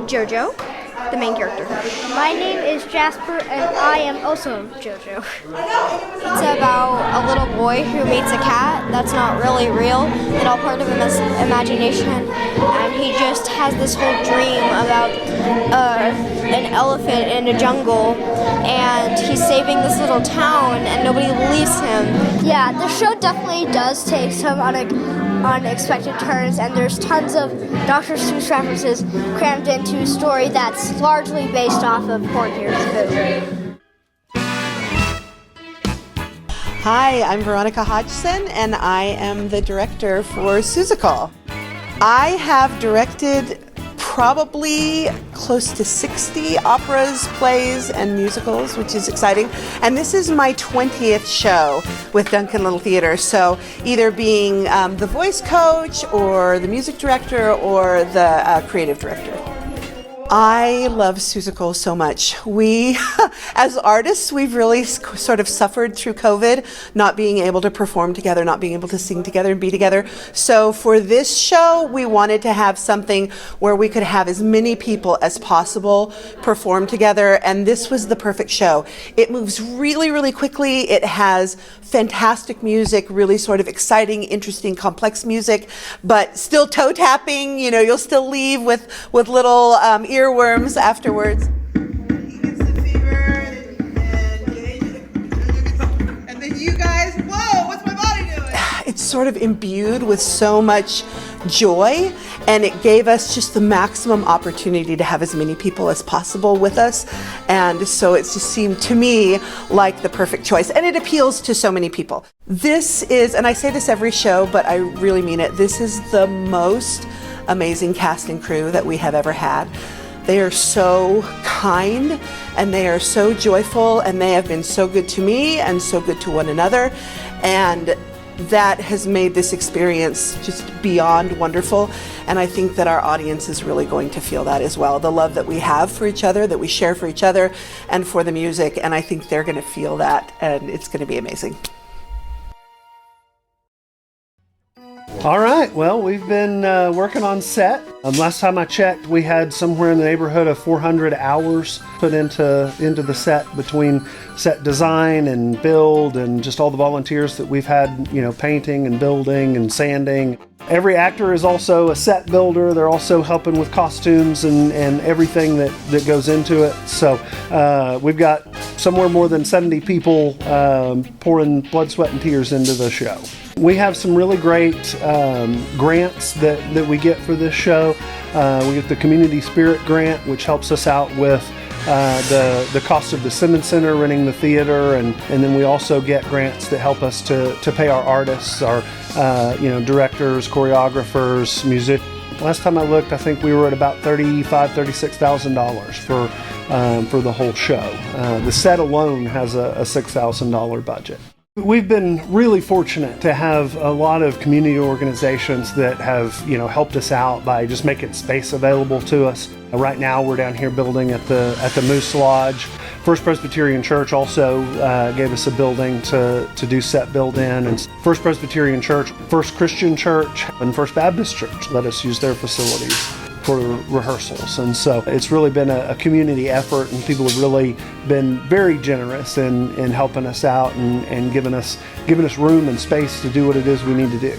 Jojo, the main character. My name is Jasper, and I am also Jojo. It's about a little boy who meets a cat that's not really real and all part of his imagination, and he just has this whole dream about an elephant in a jungle, and he's saving this little town, and nobody believes him. Yeah, the show definitely does take some unexpected turns, and there's tons of Dr. Seuss references crammed into a story that's largely based off of Porky's Boo. Hi, I'm Veronica Hodgson, and I am the director for Seussical. I have directed probably close to 60 operas, plays, and musicals, which is exciting. And this is my 20th show with Duncan Little Theater. So either being the voice coach or the music director or the creative director. I love Seussical so much. We, as artists, we've really sort of suffered through COVID, not being able to perform together, not being able to sing together and be together. So for this show, we wanted to have something where we could have as many people as possible perform together, and this was the perfect show. It moves really, really quickly. It has fantastic music, really sort of exciting, interesting, complex music, but still toe tapping. You know, you'll still leave with little earworms afterwards. He gets the fever, and then you guys, whoa, what's my body doing? It's sort of imbued with so much joy, and it gave us just the maximum opportunity to have as many people as possible with us, and so it just seemed to me like the perfect choice, and it appeals to so many people. This is, and I say this every show, but I really mean it, this is the most amazing cast and crew that we have ever had. They are so kind, and they are so joyful, and they have been so good to me and so good to one another, and that has made this experience just beyond wonderful, and I think that our audience is really going to feel that as well. The love that we have for each other, that we share for each other, and for the music, and I think they're going to feel that, and it's going to be amazing. All right, well, we've been working on set. Last time I checked, we had somewhere in the neighborhood of 400 hours put into the set, between set design and build and just all the volunteers that we've had, you know, painting and building and sanding. Every actor is also a set builder. They're also helping with costumes and everything that goes into it. So we've got somewhere more than 70 people pouring blood, sweat, and tears into the show. We have some really great grants that we get for this show. We get the Community Spirit Grant, which helps us out with the cost of the Simmons Center, renting the theater, and then we also get grants that help us to pay our artists, our directors, choreographers, musicians. Last time I looked, I think we were at about $36,000 for the whole show. The set alone has a $6,000 budget. We've been really fortunate to have a lot of community organizations that have, helped us out by just making space available to us. Right now, we're down here building at the Moose Lodge. First Presbyterian Church also gave us a building to do set build in, and First Presbyterian Church, First Christian Church, and First Baptist Church let us use their facilities for rehearsals. And so it's really been a community effort, and people have really been very generous in helping us out and giving us room and space to do what it is we need to do.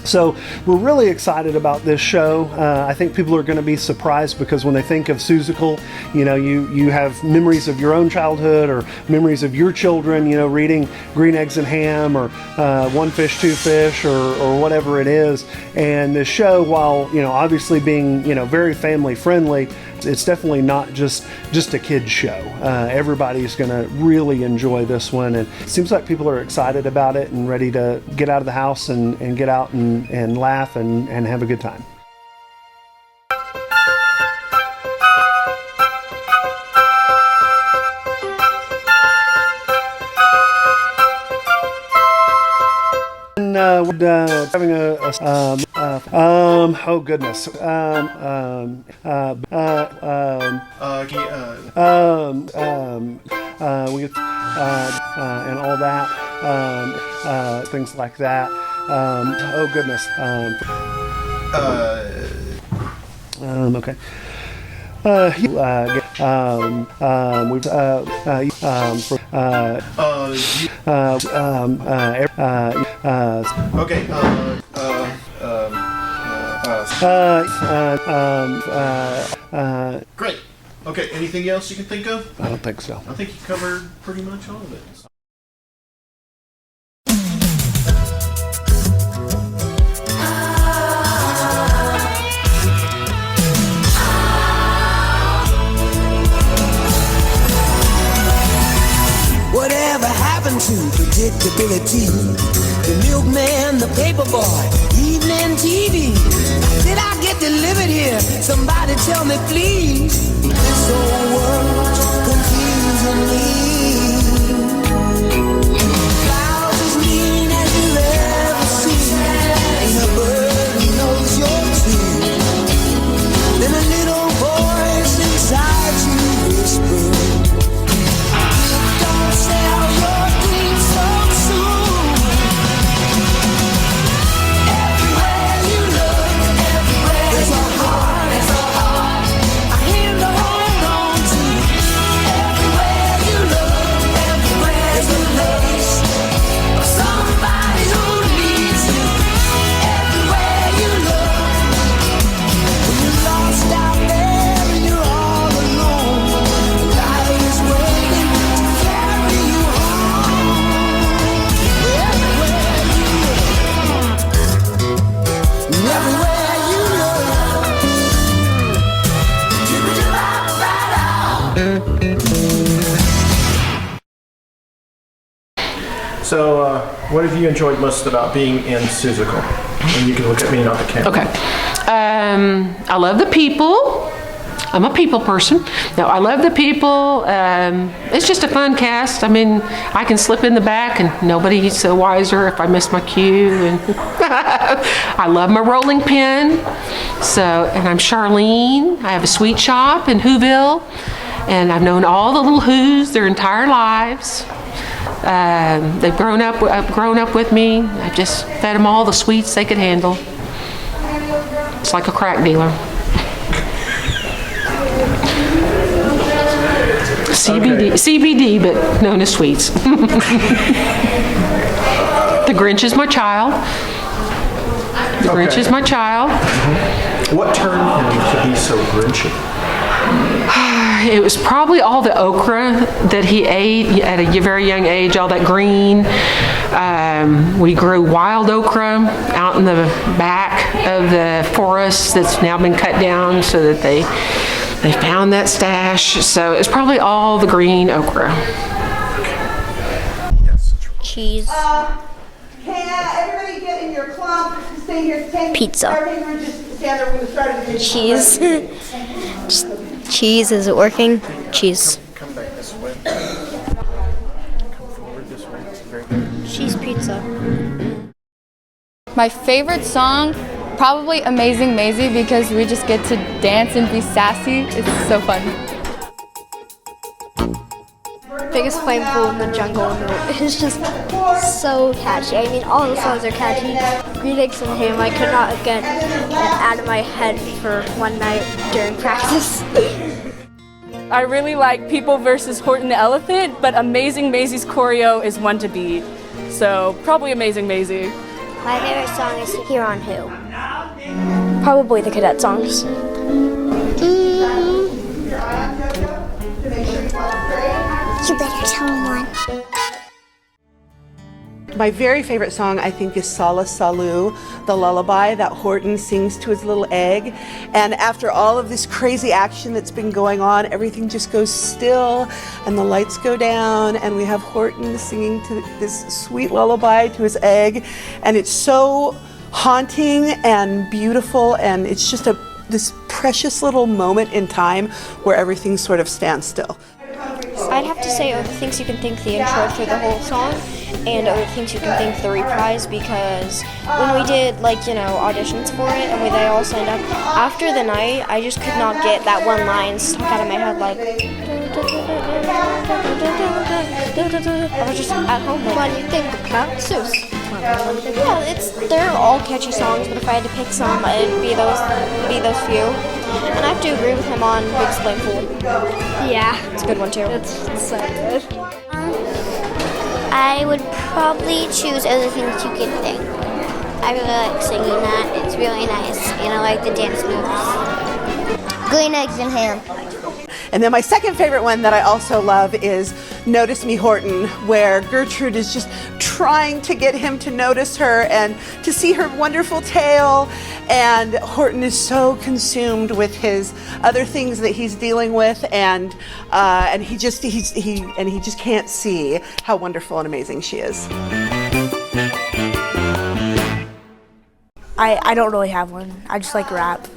So we're really excited about this show. I think people are going to be surprised, because when they think of Seussical, you have memories of your own childhood or memories of your children, reading Green Eggs and Ham or One Fish, Two Fish or whatever it is. And this show, while obviously being very family friendly, it's definitely not just a kid's show. Everybody's going to really enjoy this one, and it seems like people are excited about it and ready to get out of the house and get out and laugh and have a good time. Having oh goodness, we and all that, things like that. Oh goodness. Okay. Great. Okay, anything else you can think of? I don't think so. I think you covered pretty much all of it. Whatever happened to predictability? The milkman, the paperboy, evening TV. Did I get delivered here? Somebody tell me, please. This whole world's confusing me. Clouds as mean as you've ever seen, and a bird knows your tune. Then a little voice inside you whispers, sell your dreams so soon. Everywhere you look, everywhere there's a heart, a hand to hold on to. Everywhere you look, everywhere there's a place of somebody who needs you. Everywhere you look, when you're lost out there and you're all alone, life is waiting to carry you home. Everywhere you look, everywhere you look. So, what have you enjoyed most about being in Seussical? And you can look at me, not the camera. Okay. I love the people. I'm a people person. No, I love the people. It's just a fun cast. I mean, I can slip in the back and nobody's the wiser if I miss my cue. And I love my rolling pin. And I'm Charlene. I have a sweet shop in Whoville. And I've known all the little Whos their entire lives. They've grown up with me. I've just fed them all the sweets they could handle. It's like a crack dealer. CBD, but known as sweets. The Grinch is my child. The Grinch is my child. What turned him to be so grinchy? It was probably all the okra that he ate at a very young age, all that green. We grew wild okra out in the back of the forest that's now been cut down so that they found that stash. So it's probably all the green okra. Cheese. Can everybody get in your clump? Stay here. Pizza. Everybody just stand there when we start the Cheese. Cheese, is it working? Cheese. Come back this way. Come forward this way. Very good. Cheese pizza. My favorite song, probably Amazing Maisie, because we just get to dance and be sassy. It's so fun. Biggest flame pool in the jungle. It's just so catchy. I mean, all the songs are catchy. Greetings and Him, I could not get it out of my head for one night during practice. I really like People versus Horton the Elephant, but Amazing Maisie's choreo is one to beat. So probably Amazing Maisie. My favorite song is Here on Who. Probably the cadet songs. You better tell him one. My very favorite song, I think, is Sala Salu, the lullaby that Horton sings to his little egg. And after all of this crazy action that's been going on, everything just goes still and the lights go down and we have Horton singing to this sweet lullaby to his egg. And it's so haunting and beautiful, and it's just this precious little moment in time where everything sort of stands still. I'd have to say Other Things You Can Think the intro for the whole song, and Other Things You Can Think the reprise, because when we did auditions for it and they all signed up, after the night I just could not get that one line stuck out of my head like I was just at home like, What do you think about Seuss? Yeah, they're all catchy songs, but if I had to pick some, it'd be those few. And I have to agree with him on Big Explain Fool. Yeah, It's a good one too. it's so good. I would probably choose Other Things You Can Think. I really like singing that. It's really nice, and I like the dance moves. Green eggs and ham. And then my second favorite one that I also love is Notice Me Horton, where Gertrude is just trying to get him to notice her and to see her wonderful tail, and Horton is so consumed with his other things that he's dealing with, and he just can't see how wonderful and amazing she is. I don't really have one. I just like rap.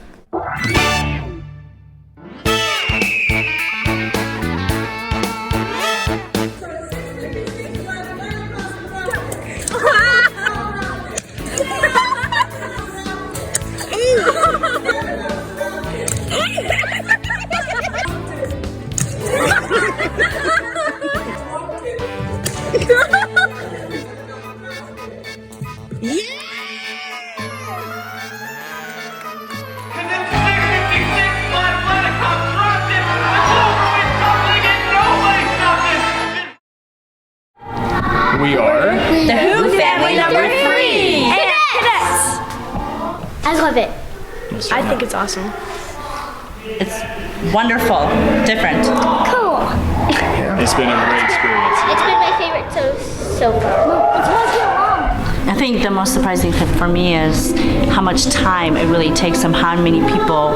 We are The Who Family number 3. I love it. I think it's awesome. It's wonderful, different. Cool. It's been a great experience. It's been my favorite so far. I think the most surprising thing for me is how much time it really takes and how many people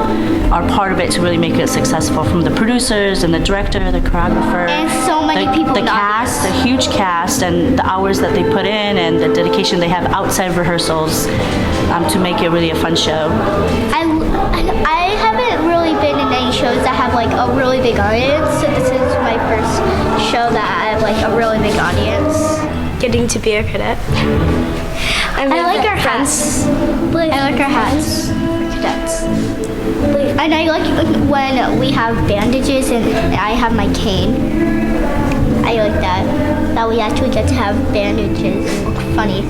are part of it to really make it successful, from the producers and the director, the choreographer. And so many people The in the cast, the huge cast, and the hours that they put in and the dedication they have outside of rehearsals to make it really a fun show. I haven't really been in any shows that have like a really big audience, so this is my first show that I have like a really big audience. Getting to be a cadet. I like our hats. I like our hats for cadets. And I like when we have bandages and I have my cane. I like that we actually get to have bandages and look funny.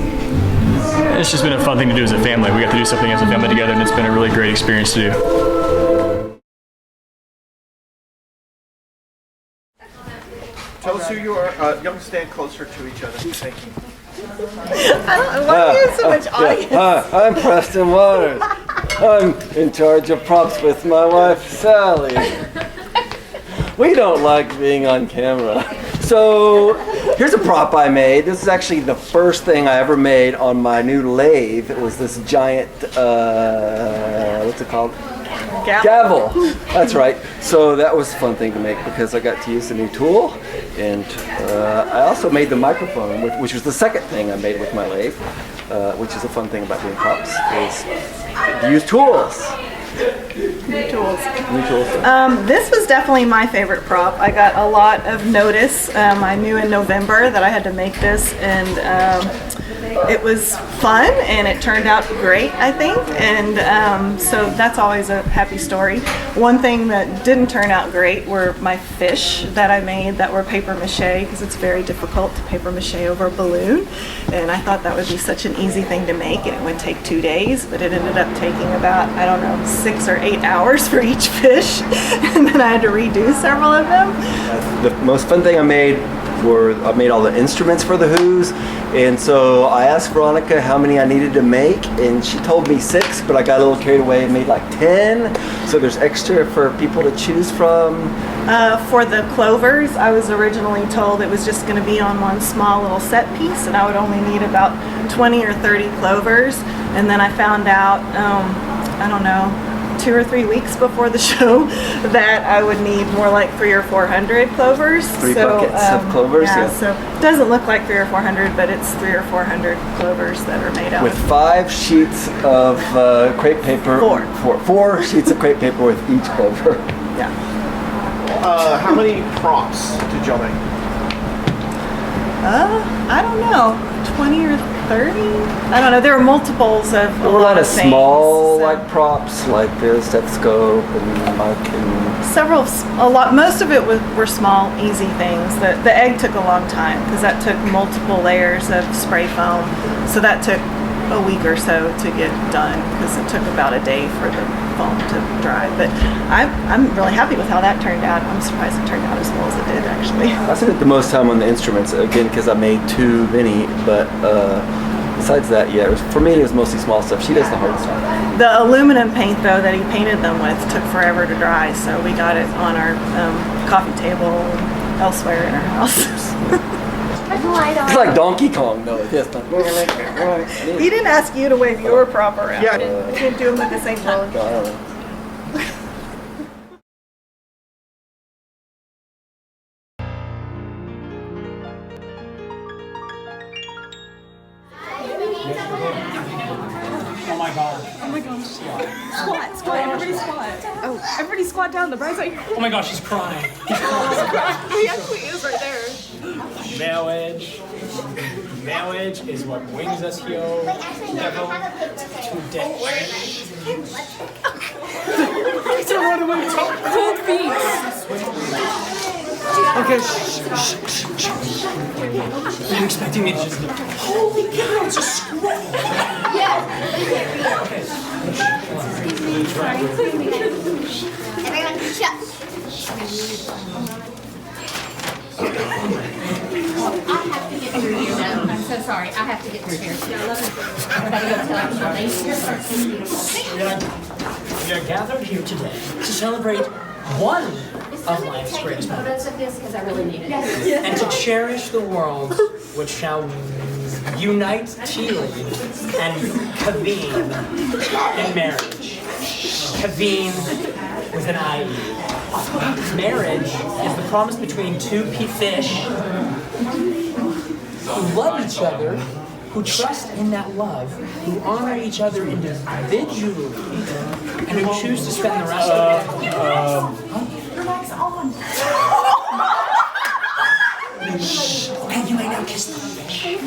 It's just been a fun thing to do as a family. We got to do something as a family together, and it's been a really great experience to do. Tell us who you are. You have to stand closer to each other. Thank you. Why do you have so much audience? Hi, I'm Preston Waters. I'm in charge of props with my wife, Sally. We don't like being on camera. So, here's a prop I made. This is actually the first thing I ever made on my new lathe. It was this giant, what's it called? Gavel. That's right. So that was a fun thing to make because I got to use a new tool. And I also made the microphone, which was the second thing I made with my lathe, which is a fun thing about doing props, is to use tools. New tools. This was definitely my favorite prop. I got a lot of notice. I knew in November that I had to make this, and it was fun, and it turned out great, I think. And so that's always a happy story. One thing that didn't turn out great were my fish that I made that were paper mache, because it's very difficult to paper mache over a balloon. And I thought that would be such an easy thing to make, and it would take 2 days, but it ended up taking about, I don't know, 6 or 8 hours for each fish, and then I had to redo several of them. The most fun thing I made all the instruments for the Who's, and so I asked Veronica how many I needed to make, and she told me 6, but I got a little carried away and made like 10, so there's extra for people to choose from. For the clovers, I was originally told it was just going to be on one small little set piece, and I would only need about 20 or 30 clovers, and then I found out, I don't know, 2 or 3 weeks before the show that I would need more like 300 or 400 clovers. 3 buckets of clovers. Yeah, so it doesn't look like 300 or 400, but it's 300 or 400 clovers that are made out. With 5 sheets of crepe paper. 4 sheets of crepe paper with each clover. Yeah. How many props did y'all make? I don't know, 20 or 30? I don't know. There were multiples of There were a lot of things. small like props, like the stethoscope and mic and Most of it were small, easy things. The egg took a long time because that took multiple layers of spray foam. So that took a week or so to get done because it took about a day for the foam to dry. But I'm really happy with how that turned out. I'm surprised it turned out as well as it did, actually. I spent the most time on the instruments again because I made too many. But besides that, yeah, for me it was mostly small stuff. She does the hard stuff. The aluminum paint, though, that he painted them with took forever to dry, so we got it on our coffee table elsewhere in our house. It's like Donkey Kong, though. Yes. He didn't ask you to wave your prop around. Yeah. He didn't do them at the same time. No, I don't know. Oh my gosh. Squat. Everybody squat. Oh. Everybody squat down. The bride's like, oh my gosh, she's crying. He actually is right there. Marriage is what brings us here. Never to death. Cold feet. Okay, Are you expecting me to just go, holy cow, it's a squirrel? Yeah. Everyone shut. I'm so sorry. I have to get prepared. Everybody go tell We are gathered here today to celebrate one of life's greatest moments. photos of this because I really need it. And to cherish the world which shall unite Charlene and Kevien in marriage. Kevien with an I-E. Marriage is the promise between two fish who love each other, who trust in that love, who honor each other individually, and who choose to spend the rest of their lives on. Okay, you may now kiss the fish.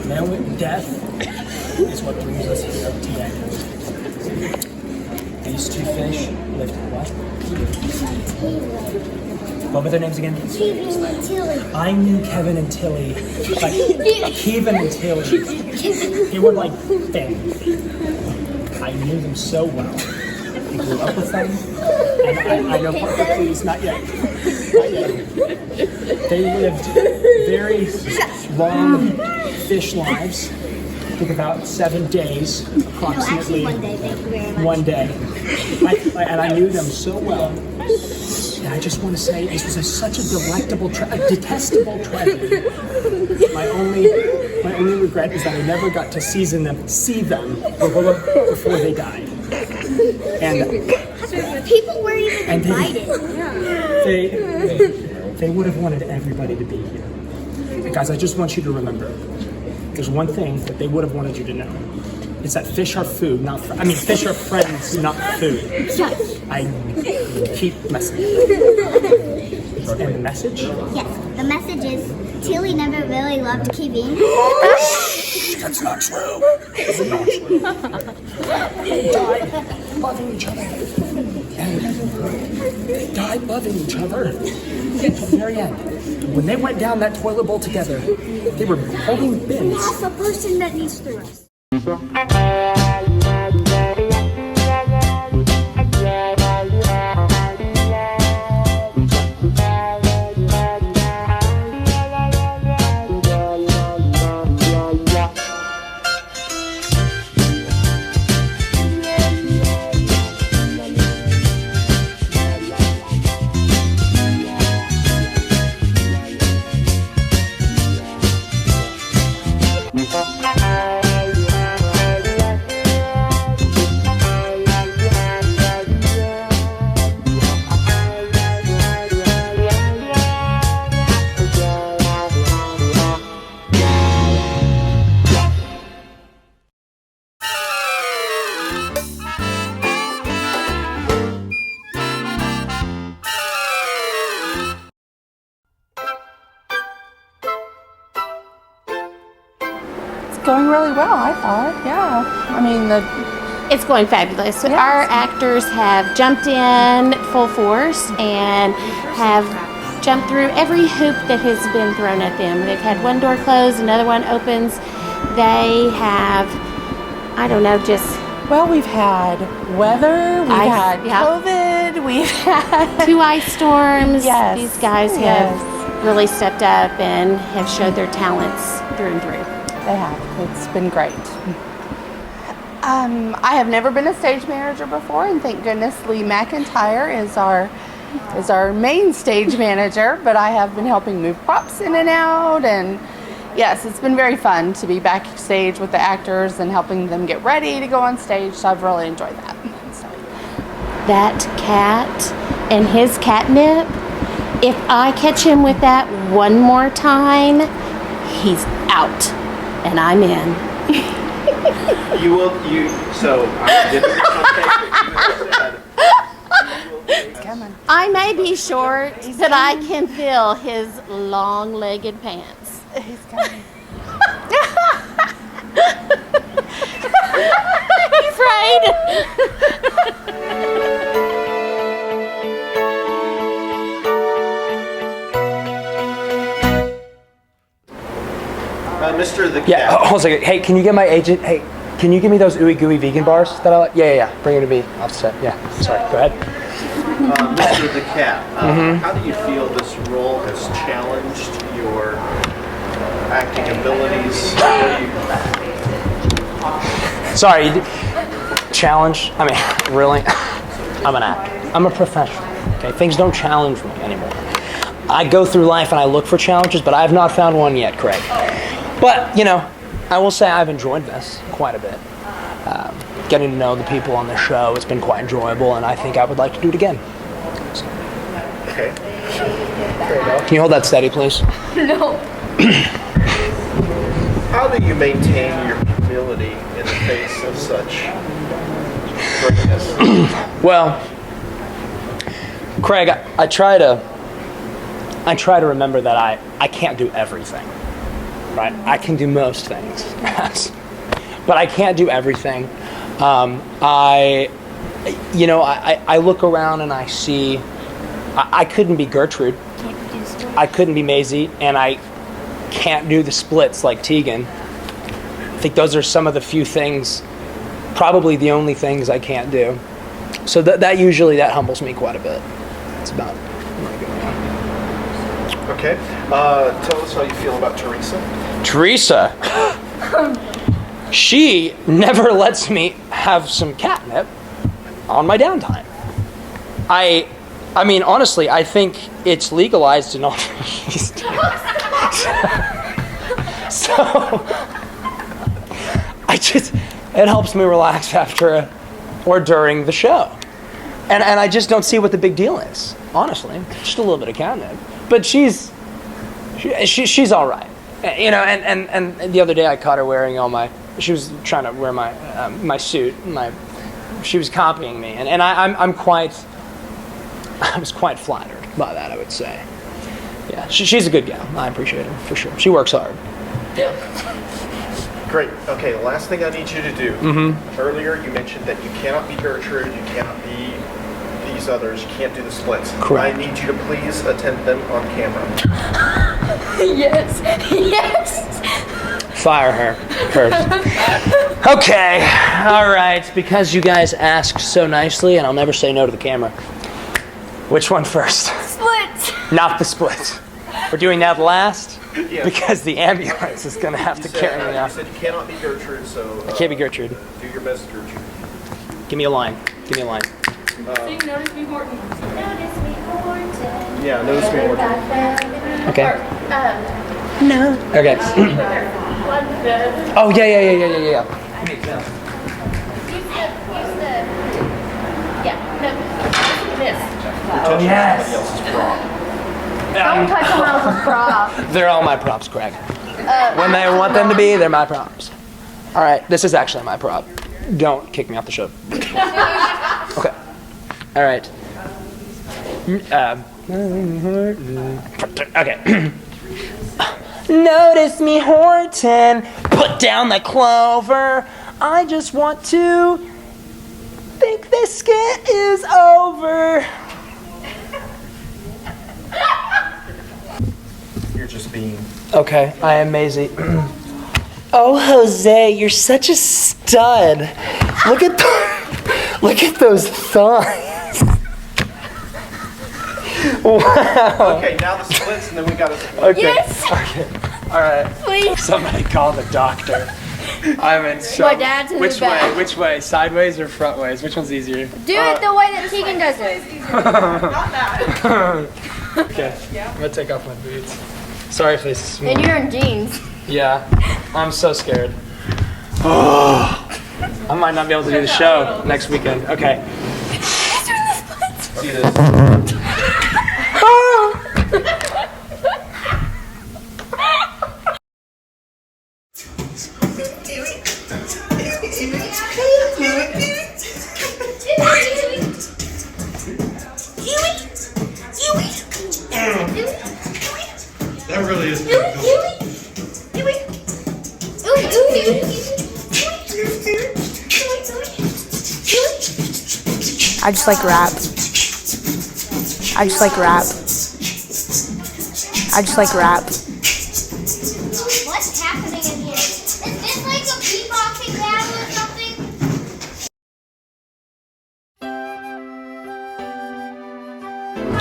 Now, death is what brings us here today. These two fish lived what? What were their names again? Kevien and Tilly. I knew Kevin and Tilly, like Kevin and Tilly. They were like family. I knew them so well. I grew up with them, and I know Parker, please, not yet. Not yet. They lived very long fish lives. Took about 7 days, approximately. No, actually 1 day, thank you very much. 1 day. And I knew them so well. And I just want to say, this was such a delectable, detestable tragedy. My only regret is that I never got to see them before they died. And people weren't even invited. They would have wanted everybody to be here. And guys, I just want you to remember, there's one thing that they would have wanted you to know. It's that fish are food, fish are friends, not food. I keep messing. And the message? Yes, the message is Tilly never really loved Kevien. That's not true. It's not true. They died loving each other. They died loving each other until the very end. When they went down that toilet bowl together, they were holding bins. That's the person that needs the rest. well, I thought. Yeah. I mean, it's going fabulous. So our actors have jumped in full force and have jumped through every hoop that has been thrown at them. They've had one door closed, another one opens. They have, I don't know, just... Well, we've had weather, we've had COVID, we've had... 2 ice storms. Yes. These guys have really stepped up and have showed their talents through and through. They have. It's been great. I have never been a stage manager before, and thank goodness Lee McIntyre is our main stage manager, but I have been helping move props in and out, and yes, it's been very fun to be backstage with the actors and helping them get ready to go on stage, so I've really enjoyed that. So. That cat and his catnip, if I catch him with that one more time, he's out and I'm in. I may be short, but I can feel his long-legged pants. He's coming. He's right. Mr. the Cat. Yeah, hold on a second. Hey, can you get my agent? Hey, can you give me those ooey gooey vegan bars that I like? Yeah. Bring them to me. I'll set. Yeah. Sorry. Go ahead. Mr. the Cat, how do you feel this role has challenged your acting abilities? Sorry. Challenge? I mean, really? I'm an actor. I'm a professional. Okay, things don't challenge me anymore. I go through life and I look for challenges, but I have not found one yet, Craig. But, I will say I've enjoyed this quite a bit. Getting to know the people on the show, it's been quite enjoyable, and I think I would like to do it again. So. Okay. Can you hold that steady, please? No. How do you maintain your humility in the face of such greatness? Well, Craig, I try to remember that I can't do everything, right? I can do most things, but I can't do everything. I look around and I see, I couldn't be Gertrude, I couldn't be Maisie, and I can't do the splits like Tegan. I think those are some of the few things, probably the only things I can't do. So that usually humbles me quite a bit. It's about where I go now. Okay. Tell us how you feel about Teresa. Teresa. She never lets me have some catnip on my downtime. I mean, honestly, I think it's legalized in all these So, it helps me relax after or during the show. And I just don't see what the big deal is, honestly. Just a little bit of catnip. But she's all right. And the other day I caught her wearing she was trying to wear my suit, she was copying me, and I was quite flattered by that, I would say. Yeah, she's a good gal. I appreciate her for sure. She works hard. Yeah. Great. Okay, the last thing I need you to do. Earlier you mentioned that you cannot be Gertrude, you cannot be these others, you can't do the splits. Correct. I need you to please attend them on camera. Yes. Fire her first. Okay, all right. Because you guys asked so nicely, and I'll never say no to the camera. Which one first? Splits. Not the splits. We're doing that last Yeah. because the ambulance is going to have to carry me You out. said you cannot be Gertrude, so... I can't be Gertrude. Do your best, Gertrude. Give me a line. Sing Notice Me Horton. Notice me, Horton. Yeah, Notice Me Horton. Okay. No. Okay. Oh, yeah. Oh, yes. Don't touch someone else's prop. They're all my props, Craig. When they want them to be, they're my props. All right, this is actually my prop. Don't kick me off the show. Okay. All right. Okay. Notice me, Horton. Put down the clover. I just want to think this skit is over. You're just being. Okay, I am Maisie. Oh, Jose, you're such a stud. Look at those thighs. Wow. Okay, now the splits, and then we got to split. Okay. Yes. Okay. All right. Please. Somebody call the doctor. I'm in shock. My dad's in Which the back. way? Which way? Sideways or front ways? Which one's easier? Do it the way that Tegan does it. Okay. I'm gonna take off my boots. Sorry if they smell. And you're in jeans. Yeah. I'm so scared. I might not be able to do the show next weekend. Okay. See this? That really is I just like rap. I just like rap. I just like rap. What's happening in here? Is this like a beatboxing battle or something?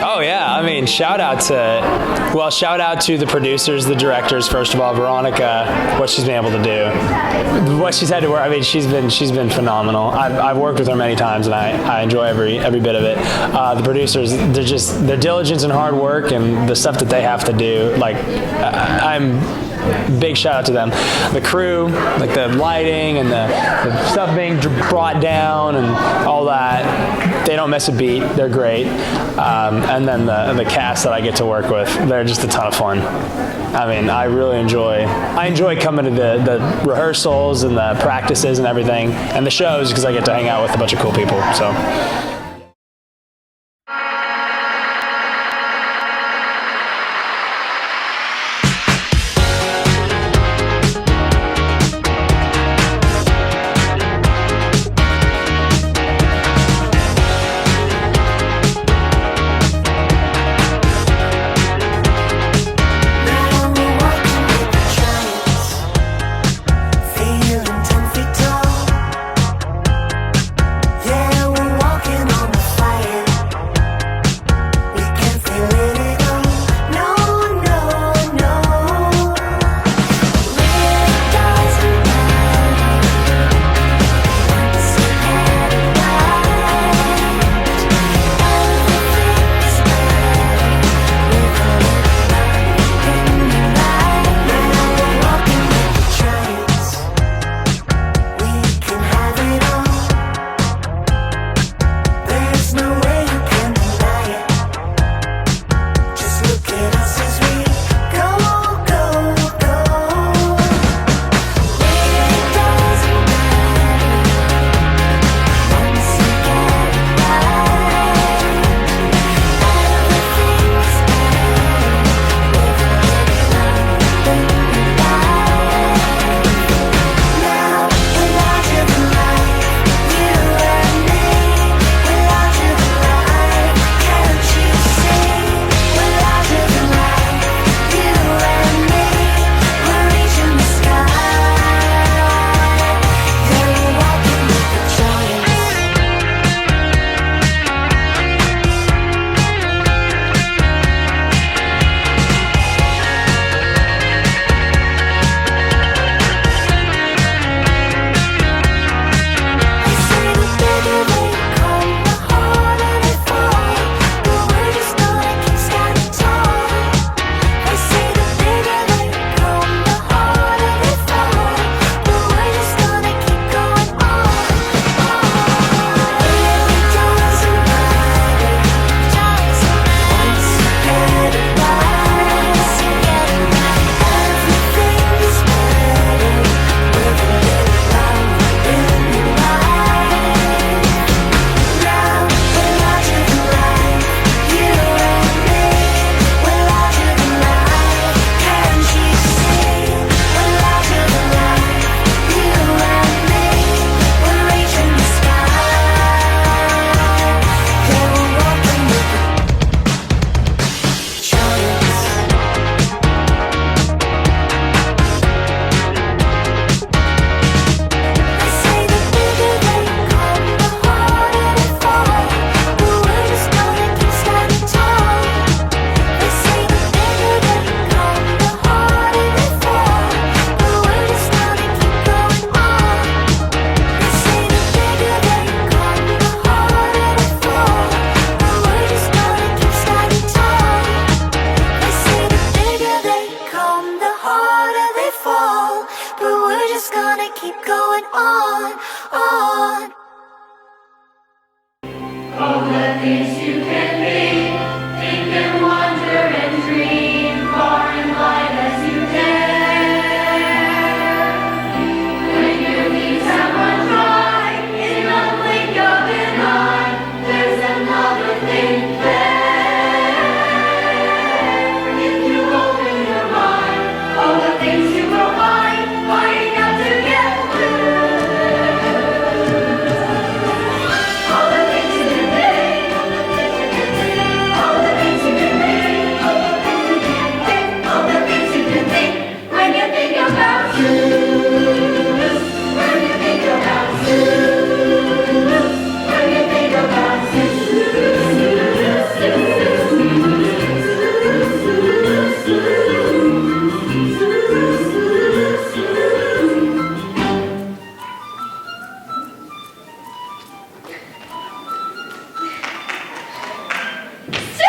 Oh yeah, I mean, shout out to the producers, the directors. First of all, Veronica, what she's been able to do, what she's had to work. I mean, she's been phenomenal. I've worked with her many times, and I enjoy every bit of it. The producers, their diligence and hard work, and the stuff that they have to do. Like, I'm big shout out to them. The crew, like the lighting and the stuff being brought down and all that. They don't miss a beat. They're great. And then the cast that I get to work with, they're just a ton of fun. I mean, I enjoy coming to the rehearsals and the practices and everything, and the shows, because I get to hang out with a bunch of cool people. So. Feeling 10 feet tall. Yeah, we're walking Super